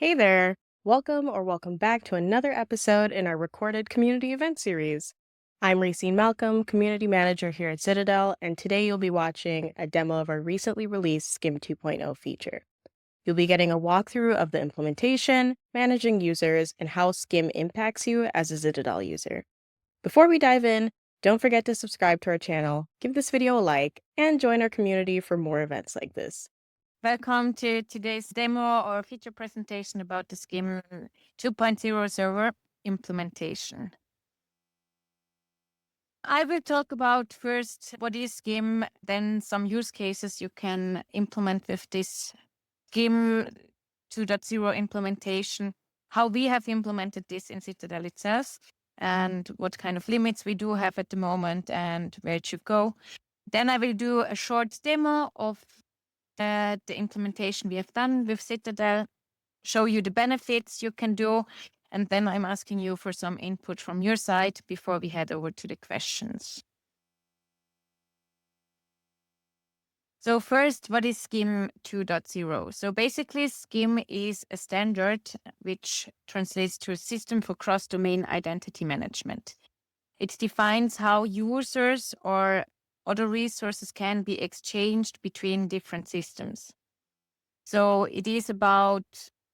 Hey there! Welcome back to another episode in our recorded community event series. I'm Racine Malcolm, Community Manager here at Zitadel, and today you'll be watching a demo of our recently released SCIM 2.0 feature. You'll be getting a walkthrough of the implementation, managing users, and how SCIM impacts you as a Zitadel user. Before we dive in, don't forget to subscribe to our channel, give this video a like, and join our community for more events like this. Welcome to today's demo or feature presentation about the SCIM 2.0 server implementation. I will talk about first what is SCIM, then some use cases you can implement with this SCIM 2.0 implementation, how we have implemented this in Zitadel itself, and what kind of limits we do have at the moment and where it should go. Then I will do a short demo of the implementation we have done with Zitadel, show you the benefits you can do, and then I'm asking you for some input from your side before we head over to the questions. So first, what is SCIM 2.0? So basically, SCIM is a standard which translates to a system for cross-domain identity management. It defines how users or other resources can be exchanged between different systems. So it is about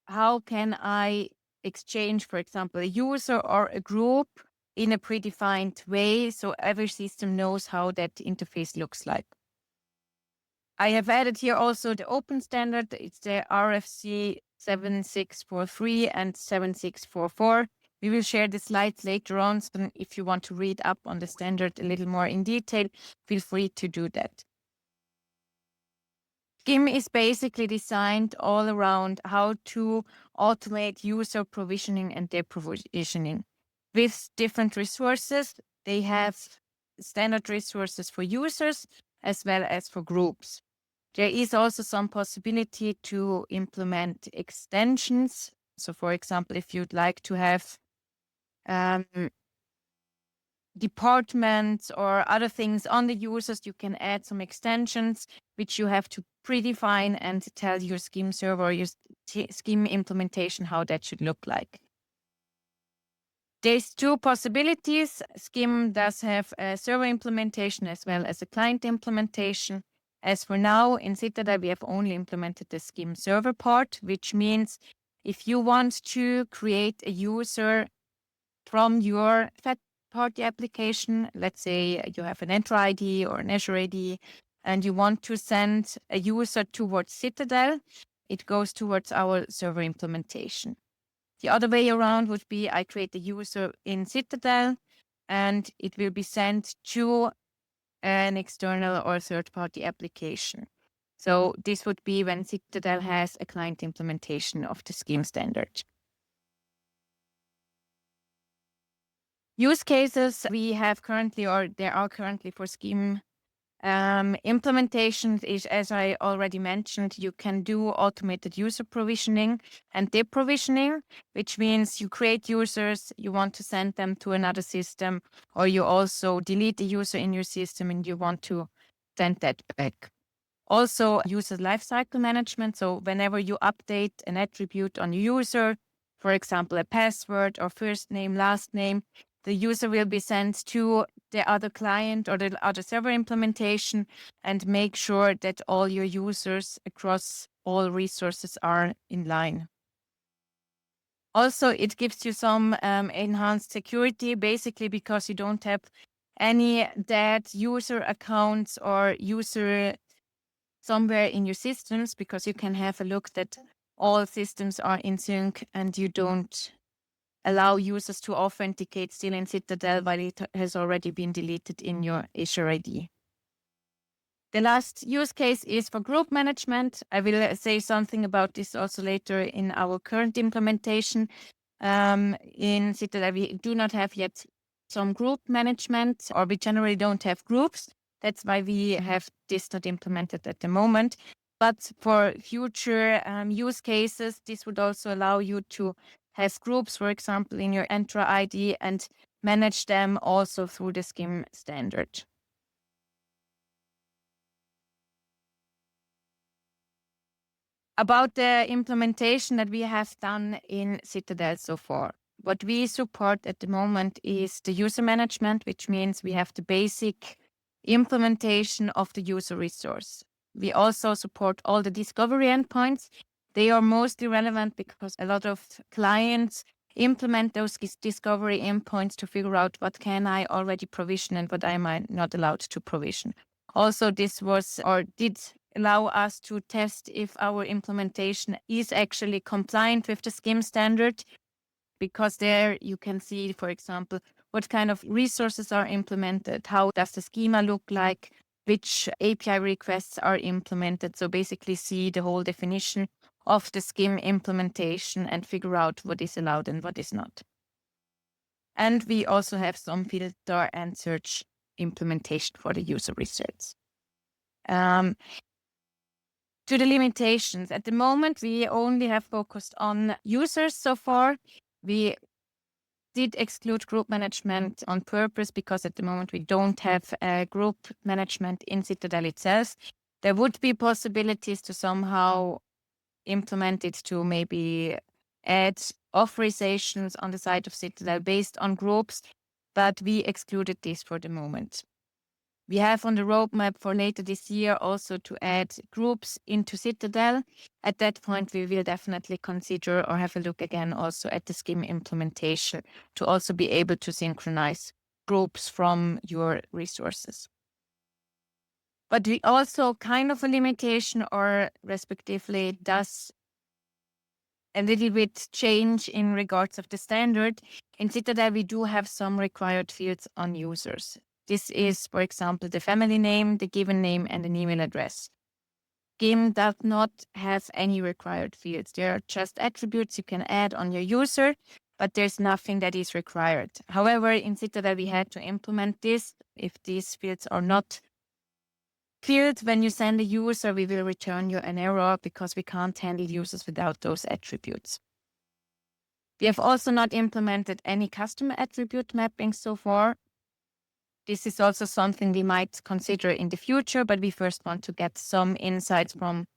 how can I exchange, for example, a user or a group in a predefined way so every system knows how that interface looks like. I have added here also the open standard. It's the RFC 7643 and 7644. We will share the slides later on, so if you want to read up on the standard a little more in detail, feel free to do that. SCIM is basically designed all around how to automate user provisioning and deprovisioning. With different resources, they have standard resources for users as well as for groups. There is also some possibility to implement extensions. So for example, if you'd like to have departments or other things on the users, you can add some extensions which you have to predefine and tell your SCIM server or your SCIM implementation how that should look like. There's two possibilities. SCIM does have a server implementation as well as a client implementation. As for now, in Zitadel, we have only implemented the SCIM server part, which means if you want to create a user from your third-party application, let's say you have an Entra ID or an Azure ID, and you want to send a user towards Zitadel, it goes towards our server implementation. The other way around would be I create a user in Zitadel, and it will be sent to an external or third-party application. So this would be when Zitadel has a client implementation of the SCIM standard. Use cases we have currently, or there are currently for SCIM implementations is, as I already mentioned, you can do automated user provisioning and deprovisioning, which means you create users, you want to send them to another system, or you also delete the user in your system and you want to send that back. Also, user lifecycle management. So whenever you update an attribute on your user, for example, a password or first name, last name, the user will be sent to the other client or the other server implementation and make sure that all your users across all resources are in line. Also, it gives you some enhanced security, basically because you don't have any dead user accounts or user somewhere in your systems, because you can have a look that all systems are in sync and you don't allow users to authenticate still in Zitadel while it has already been deleted in your Azure ID. The last use case is for group management. I will say something about this also later in our current implementation. In Zitadel, we do not have yet some group management, or we generally don't have groups. That's why we have this not implemented at the moment. But for future use cases, this would also allow you to have groups, for example, in your Entra ID and manage them also through the SCIM standard. About the implementation that we have done in Zitadel so far. What we support at the moment is the user management, which means we have the basic implementation of the user resource. We also support all the discovery endpoints. They are mostly relevant because a lot of clients implement those discovery endpoints to figure out what can I already provision and what am I not allowed to provision. Also, this was or did allow us to test if our implementation is actually compliant with the SCIM standard, because there you can see, for example, what kind of resources are implemented, how does the schema look like, which API requests are implemented. So basically see the whole definition of the SCIM implementation and figure out what is allowed and what is not. And we also have some filter and search implementation for the user research. To the limitations, at the moment, we only have focused on users so far. We did exclude group management on purpose because at the moment we don't have group management in Zitadel itself. There would be possibilities to somehow implement it to maybe add authorizations on the side of Zitadel based on groups, but we excluded this for the moment. We have on the roadmap for later this year also to add groups into Zitadel. At that point, we will definitely consider or have a look again also at the SCIM implementation to also be able to synchronize groups from your resources. But we also kind of a limitation, or respectively does a little bit change in regards of the standard. In Zitadel, we do have some required fields on users. This is, for example, the family name, the given name, and an email address. SCIM does not have any required fields. They are just attributes you can add on your user, but there's nothing that is required. However, in Zitadel, we had to implement this. If these fields are not filled when you send a user, we will return you an error because we can't handle users without those attributes. We have also not implemented any customer attribute mapping so far. This is also something we might consider in the future, but we first want to get some insights from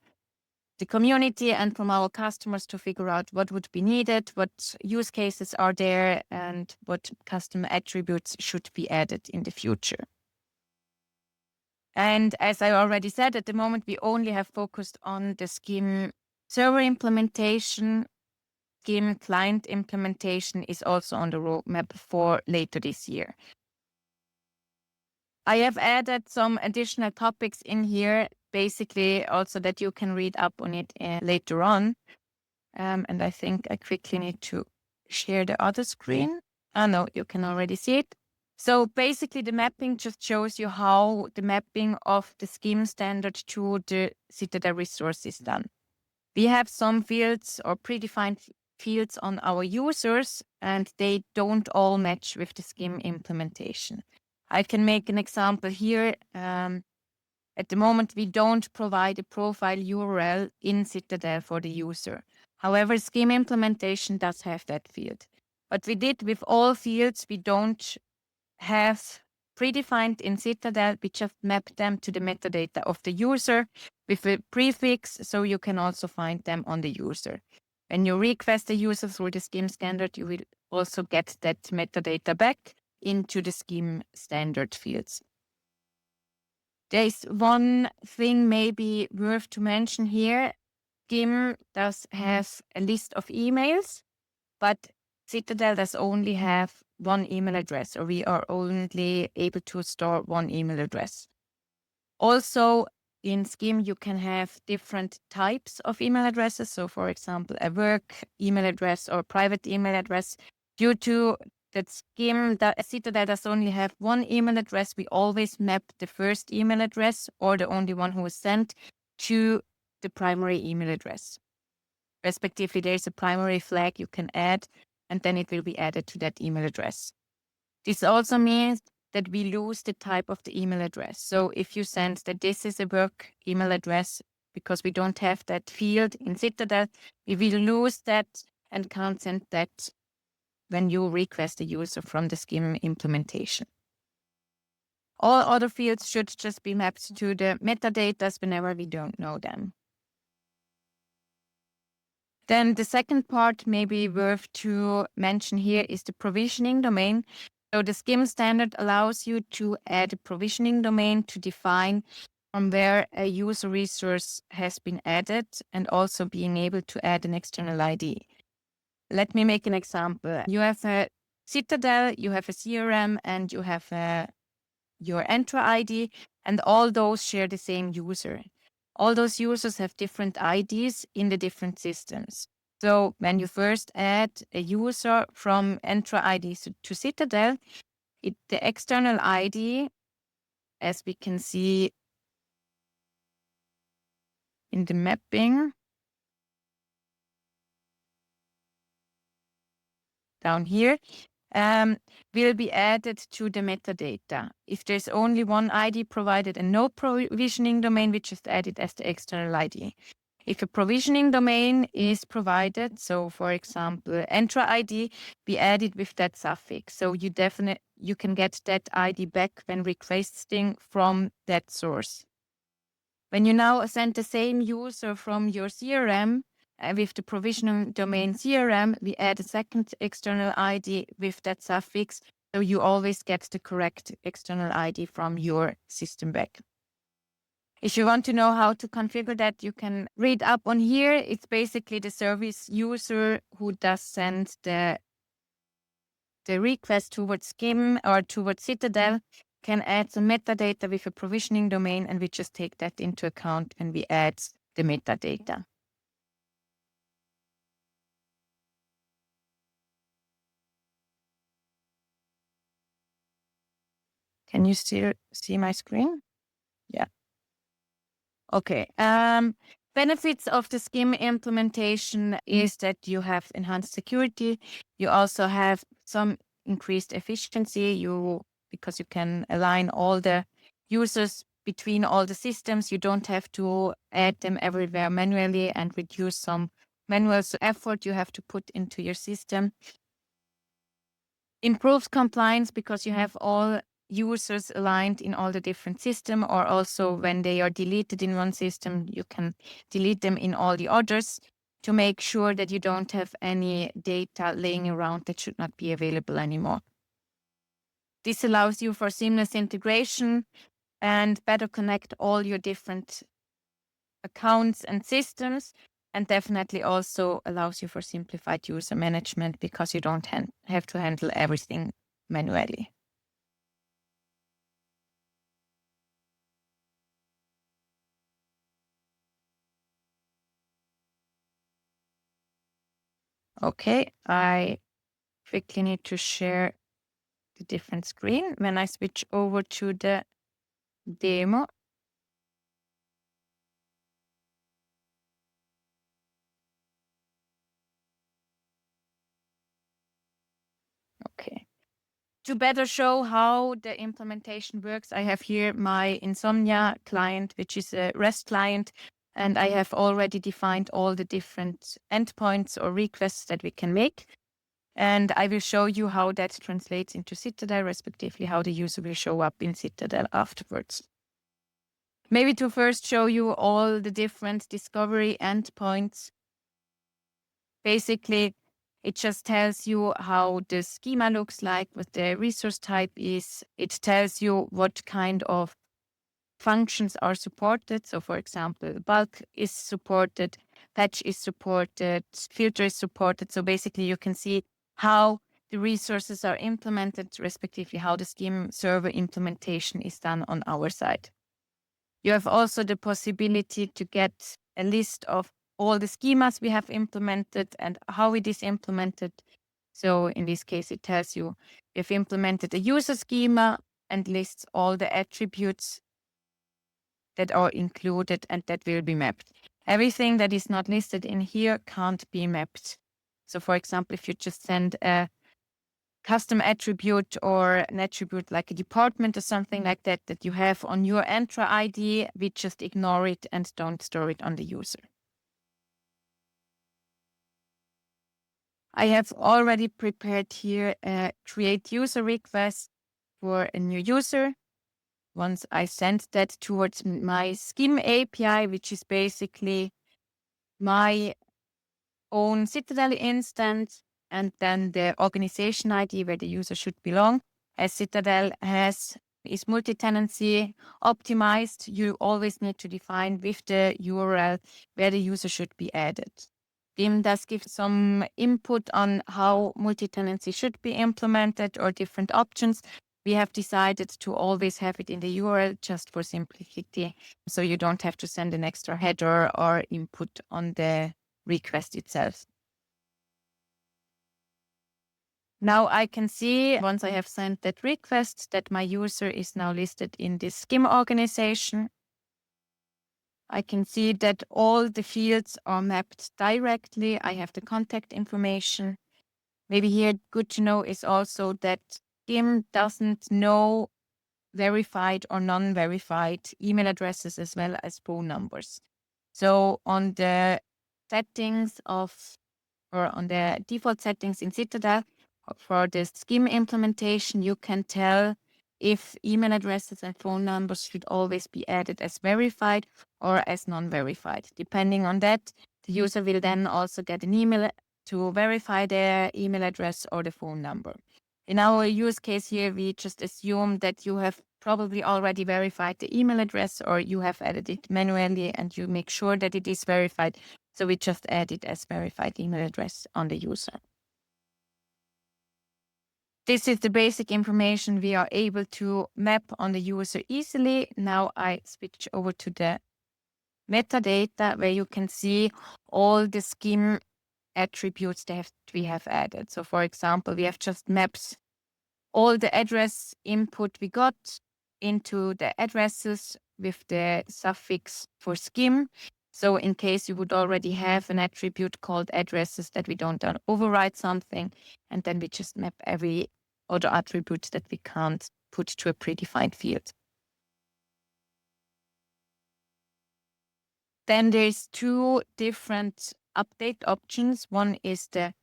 the community and from our customers to figure out what would be needed, what use cases are there, and what customer attributes should be added in the future. And as I already said, at the moment, we only have focused on the SCIM server implementation. SCIM client implementation is also on the roadmap for later this year. I have added some additional topics in here, basically also that you can read up on it later on. And I think I quickly need to share the other screen. No, you can already see it. So basically the mapping just shows you how the mapping of the SCIM standard to the Zitadel resource is done. We have some fields or predefined fields on our users, and they don't all match with the SCIM implementation. I can make an example here. At the moment, we don't provide a profile URL in Zitadel for the user. However, SCIM implementation does have that field. What we did with all fields, we don't have predefined in Zitadel. We just map them to the metadata of the user with a prefix, so you can also find them on the user. When you request a user through the SCIM standard, you will also get that metadata back into the SCIM standard fields. There is one thing maybe worth to mention here. SCIM does have a list of emails, but Zitadel does only have one email address, or we are only able to store one email address. Also, in SCIM, you can have different types of email addresses. So, for example, a work email address or private email address. Due to that SCIM, Zitadel does only have one email address, we always map the first email address or the only one who was sent to the primary email address. Respectively, there's a primary flag you can add, and then it will be added to that email address. This also means that we lose the type of the email address. So if you send that this is a work email address, because we don't have that field in Zitadel, we will lose that and can't send that when you request a user from the SCIM implementation. All other fields should just be mapped to the metadatas whenever we don't know them. Then the second part maybe worth to mention here is the provisioning domain. So the SCIM standard allows you to add a provisioning domain to define from where a user resource has been added and also being able to add an external ID. Let me make an example. You have a Zitadel, you have a CRM, and you have your Entra ID, and all those share the same user. All those users have different IDs in the different systems. So when you first add a user from Entra ID to Citadel, the external ID, as we can see in the mapping down here, will be added to the metadata. If there's only one ID provided and no provisioning domain, we just add it as the external ID. If a provisioning domain is provided, so for example, Entra ID, we add it with that suffix. So you can get that ID back when requesting from that source. When you now send the same user from your CRM, with the provisioning domain CRM, we add a second external ID with that suffix, so you always get the correct external ID from your system back. If you want to know how to configure that, you can read up on here. It's basically the service user who does send the request towards SCIM or towards Citadel can add some metadata with a provisioning domain, and we just take that into account when we add the metadata. Can you still see my screen? Yeah. Okay. Benefits of the SCIM implementation is that you have enhanced security. You also have some increased efficiency. Because you can align all the users between all the systems. You don't have to add them everywhere manually and reduce some manual effort you have to put into your system. Improves compliance because you have all users aligned in all the different systems, or also when they are deleted in one system, you can delete them in all the others to make sure that you don't have any data laying around that should not be available anymore. This allows you for seamless integration and better connect all your different accounts and systems, and definitely also allows you for simplified user management because you don't have to handle everything manually. Okay, I quickly need to share the different screen. When I switch over to the demo, okay. To better show how the implementation works, I have here my Insomnia client, which is a REST client, and I have already defined all the different endpoints or requests that we can make. And I will show you how that translates into Citadel, respectively, how the user will show up in Citadel afterwards. Maybe to first show you all the different discovery endpoints. Basically, it just tells you how the schema looks like, what the resource type is. It tells you what kind of functions are supported. So for example, bulk is supported, patch is supported, filter is supported. So basically you can see how the resources are implemented, respectively how the SCIM server implementation is done on our side. You have also the possibility to get a list of all the schemas we have implemented and how it is implemented. So in this case, it tells you we have implemented a user schema and lists all the attributes that are included and that will be mapped. Everything that is not listed in here can't be mapped. So for example, if you just send a custom attribute or an attribute like a department or something like that that you have on your Entra ID, we just ignore it and don't store it on the user. I have already prepared here a create user request for a new user. Once I send that towards my SCIM API, which is basically my own Zitadel instance, and then the organization ID where the user should belong. As Zitadel is multi-tenancy optimized, you always need to define with the URL where the user should be added. SCIM does give some input on how multi-tenancy should be implemented or different options. We have decided to always have it in the URL just for simplicity, so you don't have to send an extra header or input on the request itself. Now I can see, once I have sent that request, that my user is now listed in this SCIM organization. I can see that all the fields are mapped directly. I have the contact information. Maybe here good to know is also that SCIM doesn't know verified or non-verified email addresses as well as phone numbers. So on the settings or on the default settings in Zitadel, for the SCIM implementation, you can tell if email addresses and phone numbers should always be added as verified or as non-verified. Depending on that, the user will then also get an email to verify their email address or the phone number. In our use case here, we just assume that you have probably already verified the email address or you have added it manually and you make sure that it is verified. So we just add it as verified email address on the user. This is the basic information we are able to map on the user easily. Now I switch over to the metadata where you can see all the SCIM attributes that we have added. So for example, we have just mapped all the address input we got into the addresses with the suffix for SCIM. So in case you would already have an attribute called addresses, that we don't override something, and then we just map every other attribute that we can't put to a predefined field. Then there's two different update options. One is the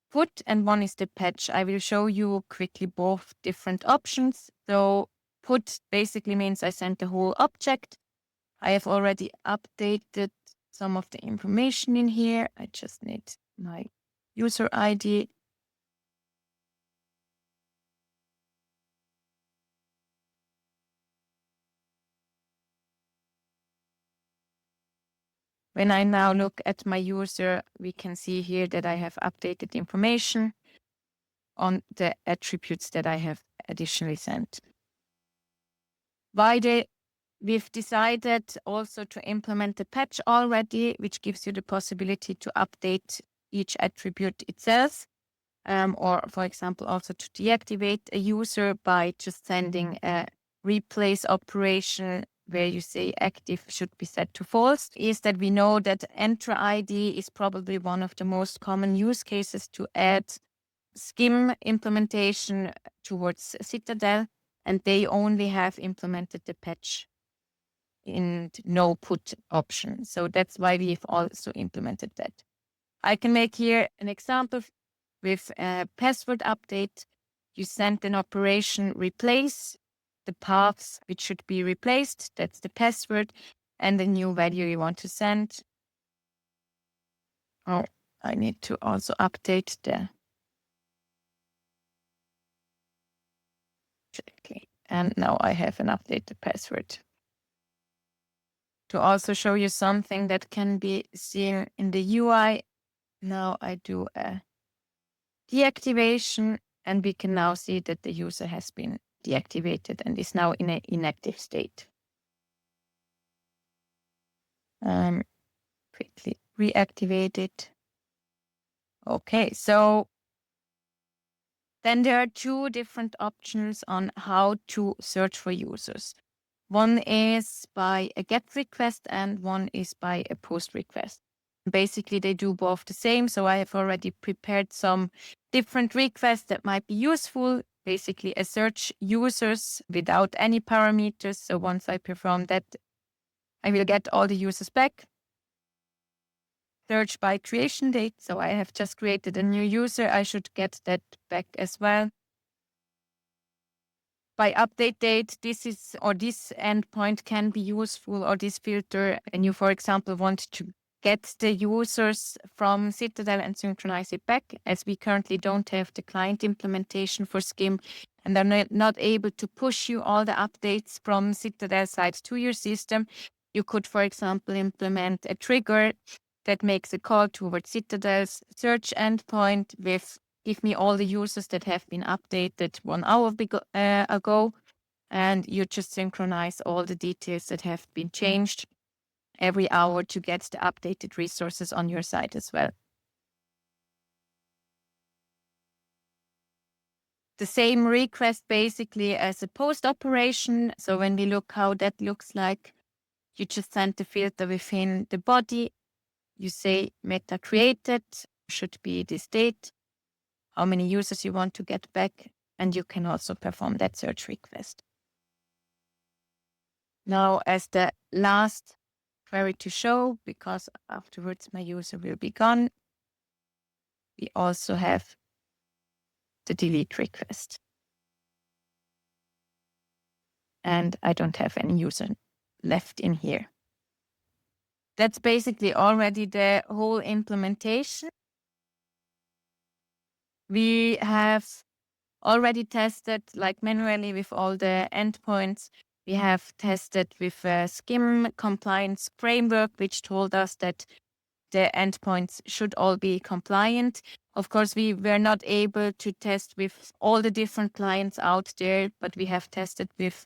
put and one is the patch. I will show you quickly both different options. So put basically means I send the whole object. I have already updated some of the information in here. I just need my user ID. When I now look at my user, we can see here that I have updated information on the attributes that I have additionally sent. We've decided also to implement the patch already, which gives you the possibility to update each attribute itself, or for example, also to deactivate a user by just sending a replace operation where you say active should be set to false. Is that we know that Entra ID is probably one of the most common use cases to add SCIM implementation towards Zitadel, and they only have implemented the patch in no put option. So that's why we've also implemented that. I can make here an example with a password update. You send an operation replace the paths which should be replaced. That's the password and the new value you want to send. Oh, I need to also update the. Okay. And now I have an updated password. To also show you something that can be seen in the UI, now I do a deactivation and we can now see that the user has been deactivated and is now in an inactive state. Quickly reactivate it. Okay, so then there are two different options on how to search for users. One is by a GET request and one is by a POST request. Basically, they do both the same. So I have already prepared some different requests that might be useful. Basically, a search users without any parameters. So once I perform that, I will get all the users back. Search by creation date. So I have just created a new user. I should get that back as well. By update date, this endpoint can be useful, or this filter, and you, for example, want to get the users from Zitadel and synchronize it back, as we currently don't have the client implementation for SCIM and are not able to push you all the updates from Zitadel side to your system. You could, for example, implement a trigger that makes a call towards Zitadel's search endpoint with give me all the users that have been updated 1 hour ago, and you just synchronize all the details that have been changed every hour to get the updated resources on your site as well. The same request basically as a post operation. So when we look how that looks like, you just send the filter within the body. You say meta created, should be this date, how many users you want to get back, and you can also perform that search request. Now, as the last query to show, because afterwards my user will be gone, we also have the delete request. And I don't have any user left in here. That's basically already the whole implementation. We have already tested like manually with all the endpoints. We have tested with a SCIM compliance framework, which told us that the endpoints should all be compliant. Of course, we were not able to test with all the different clients out there, but we have tested with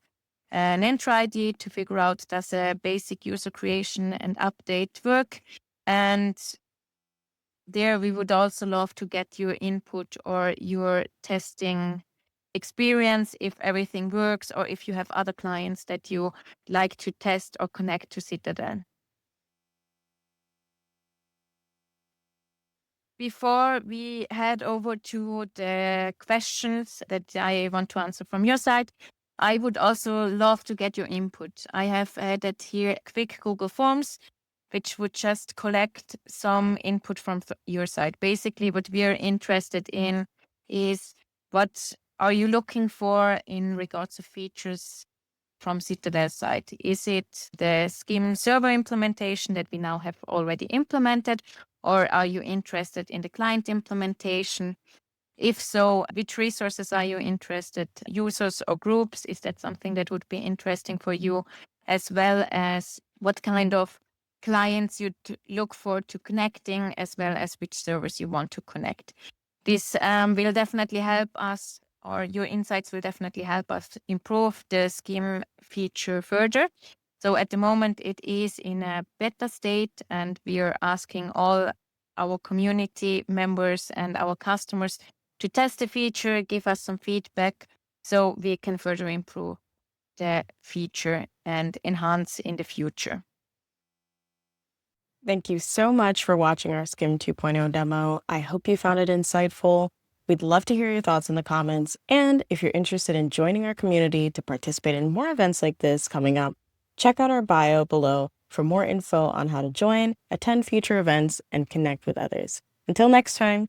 an Entra ID to figure out does a basic user creation and update work. And there we would also love to get your input or your testing experience, if everything works, or if you have other clients that you like to test or connect to Zitadel. Before we head over to the questions that I want to answer from your side, I would also love to get your input. I have added here quick Google Forms, which would just collect some input from your side. Basically, what we are interested in is what are you looking for in regards to features from Zitadel side? Is it the SCIM server implementation that we now have already implemented, or are you interested in the client implementation? If so, which resources are you interested? Users or groups? Is that something that would be interesting for you? As well as what kind of clients you look for to connecting, as well as which servers you want to connect. This will definitely help us, or your insights will definitely help us improve the SCIM feature further. So at the moment, it is in a beta state, and we are asking all our community members and our customers to test the feature, give us some feedback, so we can further improve the feature and enhance in the future. Thank you so much for watching our SCIM 2.0 demo. I hope you found it insightful. We'd love to hear your thoughts in the comments. And if you're interested in joining our community to participate in more events like this coming up, check out our bio below for more info on how to join, attend future events, and connect with others. Until next time.